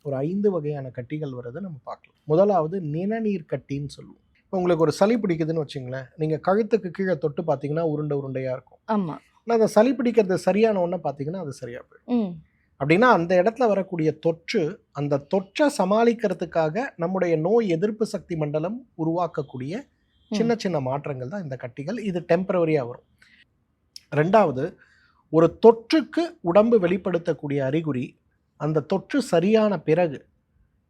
ஒரு 5 வகையான கட்டிகள் வரதை நம்ம பார்க்கலாம். முதலாவது நிணநீர் கட்டின்னு சொல்லுவோம். இப்போ உங்களுக்கு ஒரு சளி பிடிக்குதுன்னு வச்சுங்களேன், நீங்கள் கழுத்துக்கு கீழே தொட்டு பார்த்தீங்கன்னா உருண்டை உருண்டையாக இருக்கும். ஆமா. ஆனால் அந்த சளி பிடிக்கிறது சரியான ஒன்று பார்த்தீங்கன்னா அது சரியாக போயிடும். அப்படின்னா அந்த இடத்துல வரக்கூடிய தொற்று, அந்த தொற்றை சமாளிக்கிறதுக்காக நம்முடைய நோய் எதிர்ப்பு சக்தி மண்டலம் உருவாக்கக்கூடிய சின்ன சின்ன மாற்றங்கள் தான் இந்த கட்டிகள். இது டெம்பரவரியாக வரும். ரெண்டாவது, ஒரு தொற்றுக்கு உடம்பு வெளிப்படுத்தக்கூடிய அறிகுறி, அந்த தொற்று சரியான பிறகு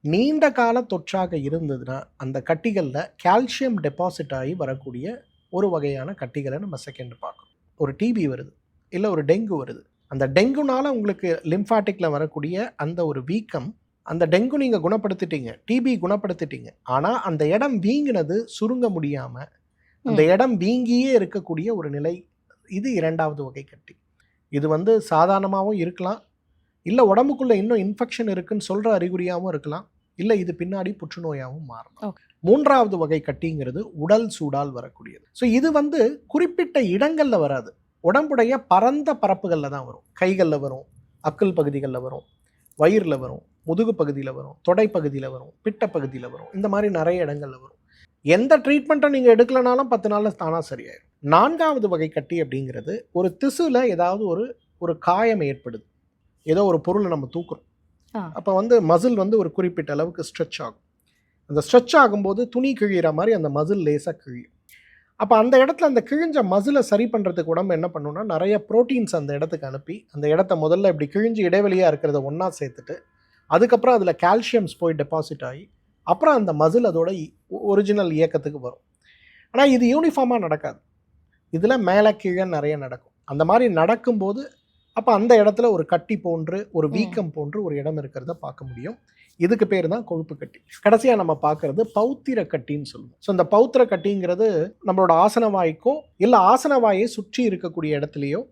நீண்ட கால தொற்றாக இருந்ததுன்னா அந்த கட்டிகளில் கால்சியம் டெபாசிட் ஆகி வரக்கூடிய ஒரு வகையான கட்டிகளை நம்ம செகண்ட் பார்க்கணும். ஒரு டிபி வருது, இல்லை ஒரு டெங்கு வருது. அந்த டெங்குனால உங்களுக்கு லிம்ஃபாட்டிக்கில் வரக்கூடிய அந்த ஒரு வீக்கம், அந்த டெங்கு நீங்கள் குணப்படுத்திட்டீங்க, டிபி குணப்படுத்திட்டீங்க, ஆனால் அந்த இடம் வீங்கினது சுருங்க முடியாமல் அந்த இடம் வீங்கியே இருக்கக்கூடிய ஒரு நிலை. இது இரண்டாவது வகை கட்டி. இது சாதாரணமாகவும் இருக்கலாம், இல்லை உடம்புக்குள்ளே இன்னும் இன்ஃபெக்ஷன் இருக்குன்னு சொல்கிற அறிகுறியாகவும் இருக்கலாம், இல்லை இது பின்னாடி புற்றுநோயாகவும் மாறலாம். மூன்றாவது வகை கட்டிங்கிறது உடல் சூடால் வரக்கூடியது. ஸோ இது குறிப்பிட்ட இடங்களில் வராது, உடம்புடைய பரந்த பரப்புகளில் தான் வரும். கைகளில் வரும், அக்கல் பகுதிகளில் வரும், வயிறில் வரும், முதுகு பகுதியில் வரும், தொடை பகுதியில் வரும், பிட்ட பகுதியில் வரும். இந்த மாதிரி நிறைய இடங்களில் வரும். எந்த ட்ரீட்மெண்ட்டை நீங்கள் எடுக்கலனாலும் 10 நாளில் தானாக சரியாயிடும். நான்காவது வகை கட்டி அப்படிங்கிறது ஒரு திசுவில் ஏதாவது ஒரு காயம் ஏற்படுது. ஏதோ ஒரு பொருளை நம்ம தூக்குறோம், அப்போ மசில் ஒரு குறிப்பிட்ட அளவுக்கு ஸ்ட்ரெச் ஆகும். அந்த ஸ்ட்ரெச் ஆகும்போது துணி கிழிகிற மாதிரி அந்த மசில் லேசாக கிழியும். அப்போ அந்த இடத்துல அந்த கிழிஞ்ச மசிலை சரி பண்ணுறதுக்கு உடம்பு என்ன பண்ணுன்னா, நிறைய ப்ரோட்டீன்ஸ் அந்த இடத்துக்கு அனுப்பி அந்த இடத்த முதல்ல இப்படி கிழிஞ்சு இடைவெளியாக இருக்கிறத ஒன்றா சேர்த்துட்டு, அதுக்கப்புறம் அதில் கால்சியம்ஸ் போய் டெபாசிட் ஆகி அப்புறம் அந்த மசில் அதோட ஒரிஜினல் இயக்கத்துக்கு வரும். ஆனால் இது யூனிஃபார்மாக நடக்காது, இதில் மேலே கீழே நிறைய நடக்கும். அந்த மாதிரி நடக்கும்போது அப்போ அந்த இடத்துல ஒரு கட்டி போன்று, ஒரு வீக்கம் போன்று ஒரு இடம் இருக்கிறத பார்க்க முடியும். இதுக்கு பேர் தான் கொழுப்பு கட்டி. கடைசியாக நம்ம பார்க்கறது பௌத்திர கட்டின்னு சொல்லுவோம். ஸோ இந்த பௌத்திர கட்டிங்கிறது நம்மளோட ஆசனவாய்க்கோ இல்லை ஆசனவாயை சுற்றி இருக்கக்கூடிய இடத்துலையோ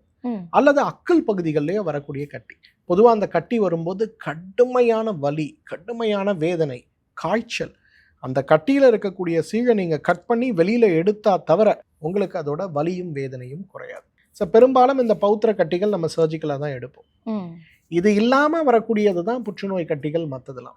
அல்லது அக்கல் பகுதிகளிலேயோ வரக்கூடிய கட்டி. பொதுவாக அந்த கட்டி வரும்போது கடுமையான வலி, கடுமையான வேதனை, காய்ச்சல். அந்த கட்டியில் இருக்கக்கூடிய சீழை நீங்கள் கட் பண்ணி வெளியில் எடுத்தா தவிர உங்களுக்கு அதோட வலியும் வேதனையும் குறையாது. ஸோ பெரும்பாலும் இந்த பௌத்திர கட்டிகள் நம்ம சர்ஜிக்கலாக தான் எடுப்போம். இது இல்லாமல் வரக்கூடியது தான் புற்றுநோய் கட்டிகள், மற்றதெல்லாம்